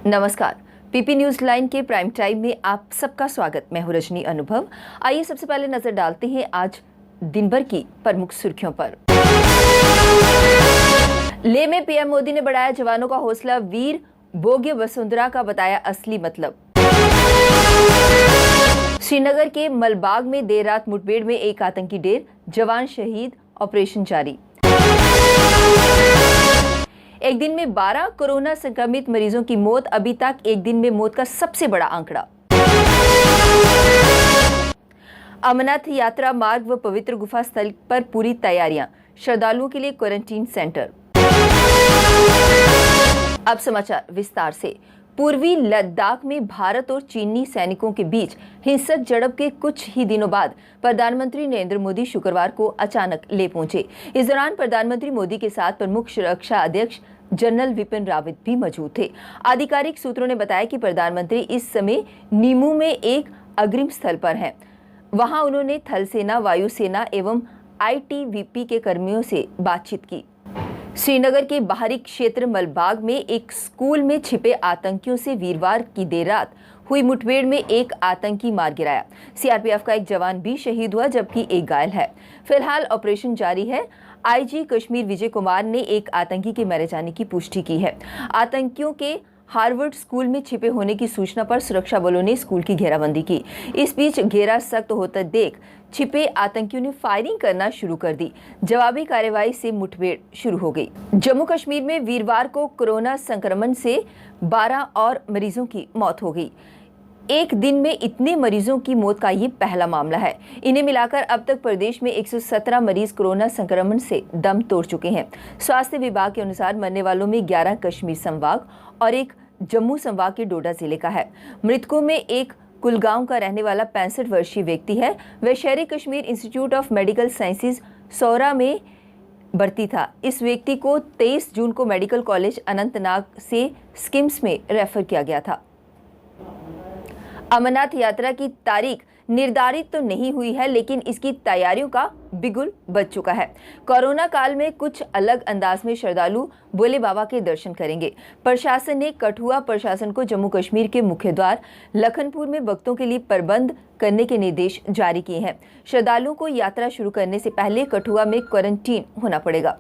नमस्कार। PP news line के prime time में आप सबका स्वागत। मैं हूं रजनी अनुभव। आइए सबसे पहले नजर डालते हैं आज दिन भर की प्रमुख सुर्खियों पर। लेह में पीएम मोदी ने बढ़ाया जवानों का हौसला, वीर भोग्य वसुंधरा का बताया असली मतलब। श्रीनगर के मलबाग में देर रात मुठभेड़ में एक आतंकी ढेर, जवान शहीद, ऑपरेशन जारी। एक दिन में 12 कोरोना संक्रमित मरीजों की मौत, अभी तक एक दिन में मौत का सबसे बड़ा आंकड़ा। अमरनाथ यात्रा मार्ग व पवित्र गुफा स्थल पर पूरी तैयारियां, श्रद्धालुओं के लिए क्वारंटीन सेंटर। अब समाचार विस्तार से। पूर्वी लद्दाख में भारत और चीनी सैनिकों के बीच हिंसक झड़प के कुछ ही दिनों बाद प्रधानमंत्री नरेंद्र मोदी शुक्रवार को अचानक ले पहुंचे। इस दौरान प्रधानमंत्री मोदी के साथ प्रमुख सुरक्षा अध्यक्ष जनरल विपिन रावत भी मौजूद थे। आधिकारिक सूत्रों ने बताया कि प्रधानमंत्री इस समय नीमू में एक अग्रिम स्थल पर हैं। वहां उन्होंने थल सेना, वायुसेना एवं आईटीबीपी के कर्मियों से बातचीत की। श्रीनगर के बाहरी क्षेत्र मलबाग में एक स्कूल में छिपे आतंकियों से वीरवार की देर रात हुई मुठभेड़ में एक आतंकी मार गिराया। सीआरपीएफ का एक जवान भी शहीद हुआ, जबकि एक घायल है। फिलहाल ऑपरेशन जारी है। आईजी कश्मीर विजय कुमार ने एक आतंकी के मारे जाने की पुष्टि की है। आतंकियों के हार्वर्ड स्कूल में छिपे होने की सूचना पर सुरक्षा बलों ने स्कूल की घेराबंदी की। इस बीच घेरा सख्त होता देख छिपे आतंकियों ने फायरिंग करना शुरू कर दी। जवाबी कार्रवाई से मुठभेड़ शुरू हो गई। जम्मू कश्मीर में वीरवार को कोरोना संक्रमण से 12 और मरीजों की मौत हो गई। एक दिन में इतने मरीजों की मौत का ये पहला मामला है। इन्हें मिलाकर अब तक प्रदेश में 117 मरीज कोरोना संक्रमण से दम तोड़ चुके हैं। स्वास्थ्य विभाग के अनुसार मरने वालों में 11 कश्मीर संभाग और एक जम्मू संभाग के डोडा जिले का है। मृतकों में एक कुलगांव का रहने वाला 65 वर्षीय व्यक्ति है। वह Sheri Kashmir Institute of Medical Sciences Soura में भर्ती था। इस व्यक्ति को 23 जून को मेडिकल कॉलेज अनंतनाग से स्किम्स में रेफर किया गया था। अमरनाथ यात्रा की तारीख निर्धारित तो नहीं हुई है, लेकिन इसकी तैयारियों का बिगुल बज चुका है। कोरोना काल में कुछ अलग अंदाज में श्रद्धालु भोले बाबा के दर्शन करेंगे। प्रशासन ने कठुआ प्रशासन को जम्मू कश्मीर के मुख्य द्वार लखनपुर में भक्तों के लिए प्रबंध करने के निर्देश जारी किए हैं। श्रद्धालुओं को यात्रा शुरू करने से पहले कठुआ में क्वारंटीन होना पड़ेगा।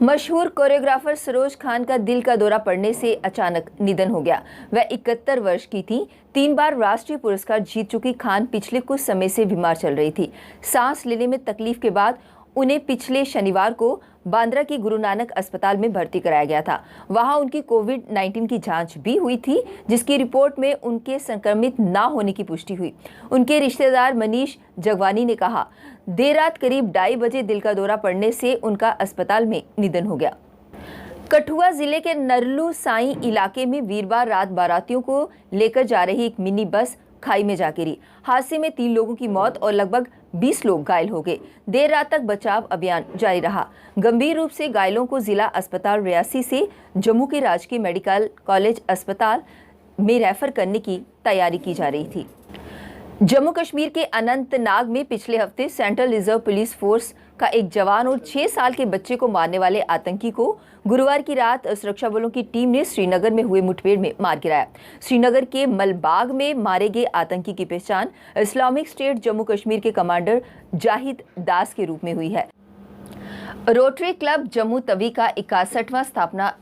मशहूर कोरियोग्राफर सरोज खान का दिल का दौरा पड़ने से अचानक निधन हो गया। वह 71 वर्ष की थी। 3 बार राष्ट्रीय पुरस्कार जीत चुकी खान पिछले कुछ समय से बीमार चल रही थी। सांस लेने में तकलीफ के बाद उन्हें पिछले शनिवार को बांद्रा की गुरु नानक अस्पताल में भर्ती कराया गया था। वहां उनकी कोविड-19 की जांच भी हुई थी, जिसकी रिपोर्ट में उनके संक्रमित न होने की पुष्टि हुई। उनके रिश्तेदार मनीष जगवानी ने कहा, देर रात करीब 2:30 बजे दिल का दौरा पड़ने से उनका अस्पताल में निधन हो गया। कठुआ जिले के नरलू साई इलाके में वीरवार रात बारातियों को लेकर जा रही एक मिनी बस खाई में जा गिरी। हादसे में 3 लोगों की मौत और लगभग 20 लोग घायल हो गए। देर रात तक बचाव अभियान जारी रहा। गंभीर रूप से घायलों को जिला अस्पताल रियासी से जम्मू के राजकीय मेडिकल कॉलेज अस्पताल में रेफर करने की तैयारी की जा रही थी। जम्मू कश्मीर के अनंतनाग में पिछले हफ्ते सेंट्रल रिजर्व पुलिस फोर्स का एक जवान और 6 साल के बच्चे को मारने वाले आतंकी को गुरुवार की रात सुरक्षा बलों की टीम ने श्रीनगर में हुए मुठभेड़ में मार गिराया। श्रीनगर के मलबाग में मारे गए आतंकी की पहचान इस्लामिक स्टेट जम्मू कश्मीर के कमांडर जाहिद दास के रूप में हुई है। रोटरी क्लब जम्मू तवी का 61वां स्थापना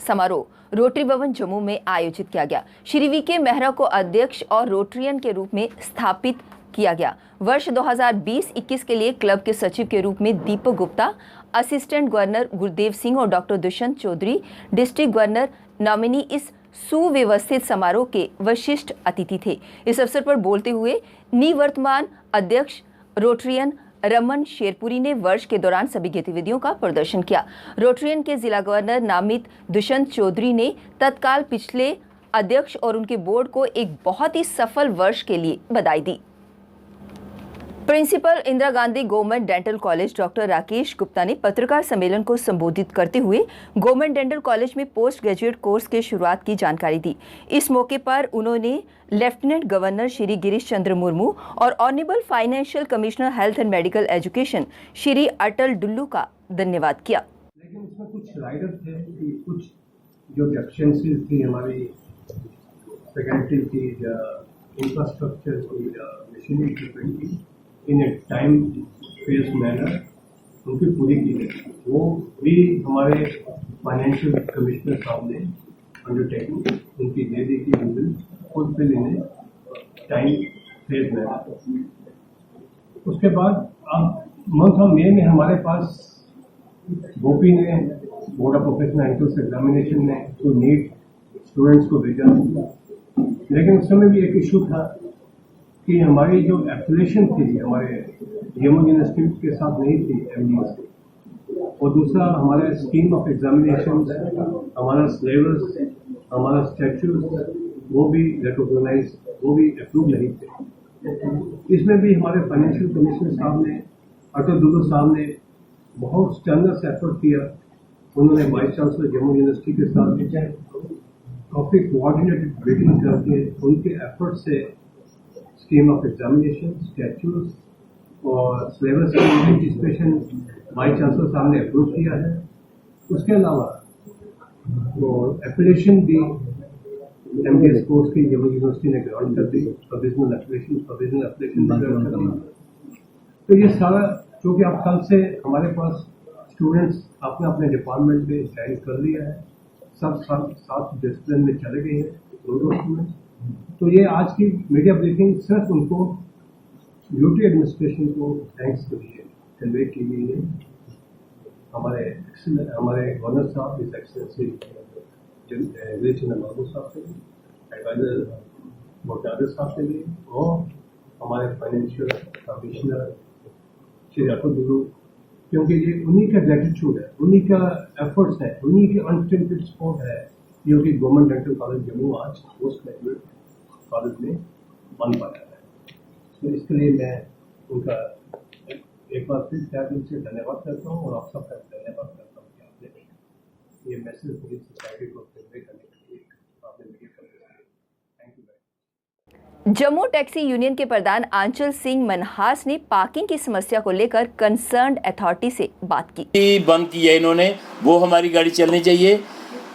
समारोह रोटरी भवन जम्मू में आयोजित किया गया। श्री वीके मेहरा को अध्यक्ष और रोटरियन के रूप में स्थापित किया गया। वर्ष 2020-21 के लिए क्लब के सचिव के रूप में दीपक गुप्ता, असिस्टेंट गवर्नर गुरदेव सिंह और doctor Dushyant Chaudhary district governor nominee इस सुव्यवस्थित समारोह के विशिष्ट अतिथि थे। इस अवसर पर बोलते हुए निवर्तमान अध्यक्ष रोटरियन रमन शेरपुरी ने वर्ष के दौरान सभी गतिविधियों का प्रदर्शन किया। रोटरियन के जिला गवर्नर नामित दुष्यंत चौधरी ने तत्काल पिछले अध्यक्ष और उनके बोर्ड को एक बहुत ही सफल वर्ष के लिए बधाई दी। Principal Indira Gandhi Government dental College doctor Rakesh Gupta ने पत्रकार सम्मेलन को संबोधित करते हुए गवर्नमेंट डेंटल कॉलेज में पोस्ट ग्रेजुएट कोर्स की शुरुआत की जानकारी दी। इस मौके पर उन्होंने लेफ्टिनेंट गवर्नर श्री गिरीश चंद्र मुर्मू और honourable financial commissioner health and medical education Shri Atal Dulloo का धन्यवाद किया। लेकिन इसमें कुछ राइडर थे कि कुछ जो डेफिशिएंसीज थी हमारी फैकल्टीज या इंफ्रास्ट्रक्चर की या मशीनरी इक्विपमेंट की इन ए टाइम फेस मैनर उनकी पूरी की गई। वो भी हमारे फाइनेंशियल कमिश्नर साहब ने अंडरटेकिंग उनकी दे दी कि we will fulfil in a time face manner. उसके बाद अब मंथ ऑफ मे में हमारे पास गोपी ने board of professional entrance examination ने तो नीट स्टूडेंट्स को भेजा, लेकिन उस समय भी एक इशू था कि हमारी जो एफिलिएशन थी हमारे जम्मू यूनिवर्सिटी के साथ नहीं थी एमडीएस की, और दूसरा हमारे स्कीम ऑफ एग्जामिनेशन, हमारा सिलेबस, हमारा स्टैट्यूट वो भी रिकॉग्नाइज, वो भी अप्रूव नहीं थे। इसमें भी हमारे फाइनेंशियल कमिश्नर साहब ने, अटल दुल्लू साहब ने बहुत स्टर्नस एफर्ट किया। उन्होंने वाइस चांसलर जम्मू यूनिवर्सिटी के साथ काफी कोऑर्डिनेटेड मीटिंग करके उनके एफर्ट से स्कीम ऑफ एग्जामिनेशन, स्टैट्यूट और सिलेबस का एंटिसिपेशन वाइस चांसलर साहब ने अप्रूव किया है। उसके अलावा वो एफिलिएशन भी एमडीएस कोर्स की जम्मू यूनिवर्सिटी ने ग्रांट कर दी, प्रोविजनल एफिलिएशन ग्रांट कर दी। तो ये सारा क्योंकि अब कल से हमारे पास स्टूडेंट्स अपने अपने डिपार्टमेंट में ज्वाइन कर लिया है, सब सात डिसिप्लिन में चले गए हैं दो स्टूडेंट्स। तो ये आज की मीडिया ब्रीफिंग सिर्फ उनको यूटी एडमिनिस्ट्रेशन को थैंक्स के लिए कन्वे की गई है। हमारे गवर्नर साहब इस एक्सेलेंसी विजय चंद्र बाबू साहब के लिए, एडवाइजर मोटादर साहब के लिए, और हमारे फाइनेंशियल कमिश्नर श्री अटल दुल्लू, क्योंकि ये उन्हीं का ग्रेटिट्यूड है, उन्हीं का एफर्ट्स है, उन्हीं के अनस्टिंटेड सपोर्ट है जो कि गवर्नमेंट डेंटल कॉलेज जम्मू आज पोस्ट ग्रेजुएट कॉलेज में बन पाया है। तो इसके लिए मैं उनका एक बार फिर क्या दिल से धन्यवाद करता हूँ, और आप सबका धन्यवाद करता हूँ कि आपने ये मैसेज पूरी सोसाइटी को कन्वे करने के लिए आपने मीडिया कर दिया। Thank you. Jammu taxi union के प्रधान आंचल सिंह मनहास ने पार्किंग की समस्या को लेकर कंसर्न्ड अथॉरिटी से बात की। बंद किया इन्होंने, वो हमारी गाड़ी चलनी चाहिए।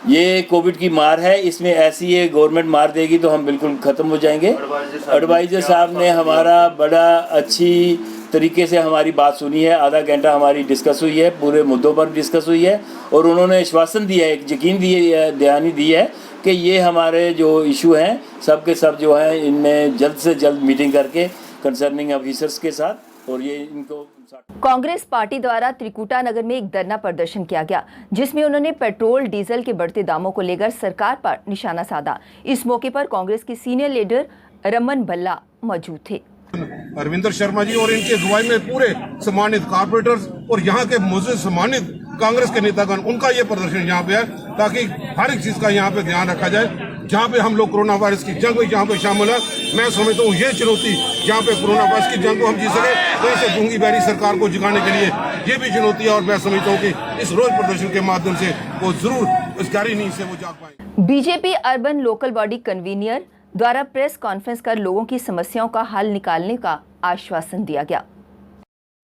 ये कोविड की मार है, इसमें ऐसी ये गवर्नमेंट मार देगी तो हम बिल्कुल ख़त्म हो जाएंगे। एडवाइजर साहब ने हमारा बड़ा अच्छी तरीके से हमारी बात सुनी है, आधा घंटा हमारी डिस्कस हुई है, पूरे मुद्दों पर डिस्कस हुई है, और उन्होंने आश्वासन दिया है, एक यकीन दहानी दी है कि ये हमारे जो इशू हैं सब के सब जो है इनमें जल्द से जल्द मीटिंग करके कंसर्निंग ऑफिसर्स के साथ, और ये इनको। कांग्रेस पार्टी द्वारा त्रिकुटा नगर में एक धरना प्रदर्शन किया गया, जिसमें उन्होंने पेट्रोल डीजल के बढ़ते दामों को लेकर सरकार पर निशाना साधा। इस मौके पर कांग्रेस के सीनियर लीडर रमन भल्ला मौजूद थे। अरविंदर शर्मा जी और इनके अगुवाई में पूरे सम्मानित कारपोरेटर्स और यहाँ के मुझसे सम्मानित कांग्रेस के नेतागण, उनका ये प्रदर्शन यहाँ पे है ताकि हर एक चीज का यहाँ पे ध्यान रखा जाए। जहाँ पे हम लोग कोरोना वायरस की जंग में यहाँ पे शामिल है, मैं समझता हूँ ये चुनौती जहाँ पे कोरोना वायरस की जंग को हम जीत सके, तो इसे गूंगी बहरी सरकार को जगाने के लिए ये भी चुनौती है, और मैं समझता हूँ कि इस रोज प्रदर्शन के माध्यम से वो जरूर इस गहरी नींद से वो जाग पाएंगे। BJP urban local body convener द्वारा प्रेस कॉन्फ्रेंस कर लोगों की समस्याओं का हल निकालने का आश्वासन दिया गया।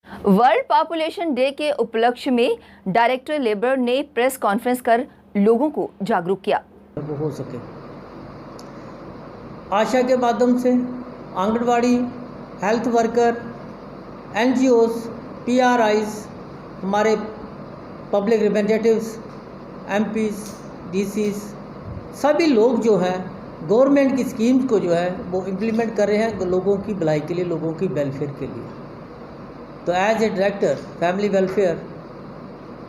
वर्ल्ड पॉपुलेशन डे के उपलक्ष्य में डायरेक्टर लेबर ने प्रेस कॉन्फ्रेंस कर लोगों को जागरूक किया। हो सके आशा के माध्यम से आंगनबाड़ी, हेल्थ वर्कर, एनजीओस, पीआरआईज, हमारे पब्लिक रिप्रेजेंटेटिव्स, एमपीस, डीसीस, सभी लोग जो हैं गवर्नमेंट की स्कीम्स को जो है वो इम्प्लीमेंट कर रहे हैं लोगों की भलाई के लिए, लोगों की वेलफेयर के लिए। तो as a director family welfare,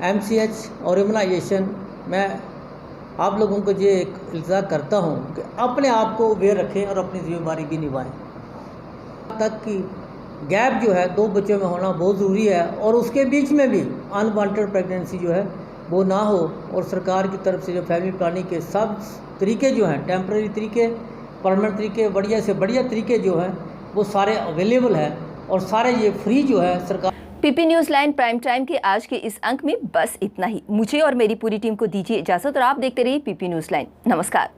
MCH और इम्यूनाइजेशन, मैं आप लोगों को ये एक इल्ज़ाम करता हूँ कि अपने आप को अवेयर रखें और अपनी जिम्मेदारी भी निभाएं। तक की गैप जो है 2 बच्चों में होना बहुत ज़रूरी है, और उसके बीच में भी अनवांटेड प्रेगनेंसी जो है वो ना हो, और सरकार की तरफ से जो फैमिली प्लानिंग के सब तरीके जो हैं, टेम्परेरी तरीके, परमानेंट तरीके, बढ़िया से बढ़िया तरीके जो हैं वो सारे अवेलेबल हैं, और सारे ये फ्री जो है सरकार। PP news line prime time के आज के इस अंक में बस इतना ही। मुझे और मेरी पूरी टीम को दीजिए इजाजत, और आप देखते रहिए पीपी न्यूज लाइन। नमस्कार।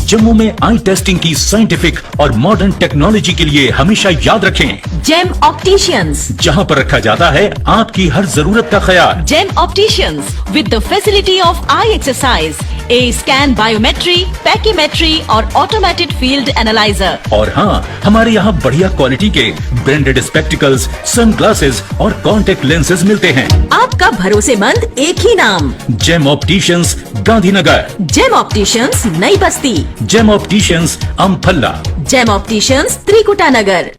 जम्मू में आई टेस्टिंग की साइंटिफिक और मॉडर्न टेक्नोलॉजी के लिए हमेशा याद रखें जेम ऑप्टिशियंस, जहां पर रखा जाता है आपकी हर जरूरत का ख्याल। Gem opticians with the facility of eye exercise, a scan biometry, pachymetry और ऑटोमेटेड फील्ड एनालाइजर। और हाँ, हमारे यहाँ बढ़िया क्वालिटी के ब्रांडेड स्पेक्टिकल्स, सनग्लासेस और कॉन्टेक्ट लेंसेज मिलते हैं। आपका भरोसेमंद एक ही नाम, Gem Opticians, Gandhinagar. Gem Opticians, Nai Basti. Gem Opticians, Amphalla. Gem Opticians, Trikuta नगर।